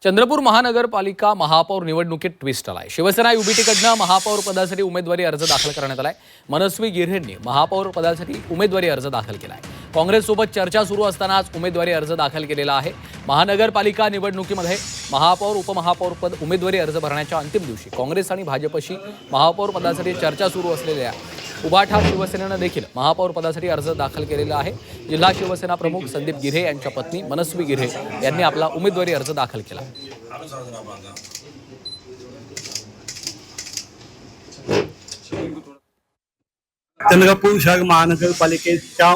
चंद्रपूर महानगरपालिका महापौर निवडणुकीत ट्विस्ट आलाय। शिवसेना युबीटीकडनं महापौर पदासाठी उमेदवारी अर्ज दाखल करण्यात आलाय। मनस्वी गिऱ्हेंनी महापौर पदासाठी उमेदवारी अर्ज दाखल केलाय। काँग्रेससोबत चर्चा सुरू असतानाच उमेदवारी अर्ज दाखल केलेला आहे। महानगरपालिका निवडणुकीमध्ये महापौर उपमहापौर पद उमेदवारी अर्ज भरण्याच्या अंतिम दिवशी काँग्रेस आणि भाजपशी महापौर पदासाठी चर्चा सुरू असलेल्या उभाठा शिवसेनेनं देखील महापौर पदासाठी अर्ज दाखल केलेला आहे। जिल्हा शिवसेना प्रमुख संदीप गिऱ्हे यांच्या पत्नी मनस्वी गिऱ्हे यांनी आपला उमेदवारी अर्ज दाखल केला। चंद्रपूर शहर महानगरपालिकेच्या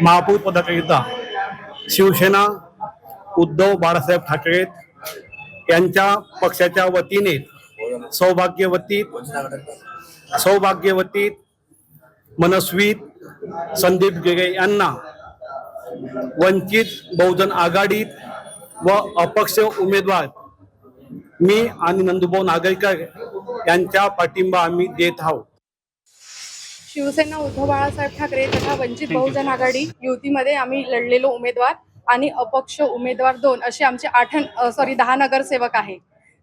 महापौर पदाकरिता शिवसेना उद्धव बाळासाहेब ठाकरे यांच्या पक्षाच्या वतीने सौभाग्यवती मनस्वी संदीप गिरे यांना वंचित बहुजन आघाडी व अपक्ष उमेदवार मी आणि नंदुभाऊ नागरकर यांचा पाठिंबा आम्ही देत आहोत। शिवसेना उद्धव बाळासाहेब ठाकरे तथा वंचित बहुजन आघाडी युतीमध्ये आम्ही लढलेलो उमेदवार आणि अपक्ष उमेदवार 2 असे आमचे 10 नगरसेवक आहे।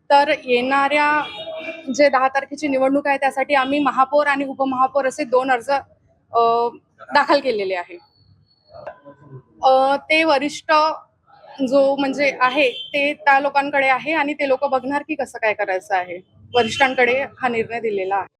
तर येणाऱ्या जे 10 तारखेची निवडणूक आहे त्यासाठी आम्ही महापौर आणि उपमहापौर असे 2 अर्ज दाखल केलेले आहे। ते वरिष्ठ जो म्हणजे आहे ते त्या लोकांकडे आहे आणि ते लोक बघणार की कसं काय करायचं आहे। वरिष्ठांकडे हा निर्णय दिलेला आहे।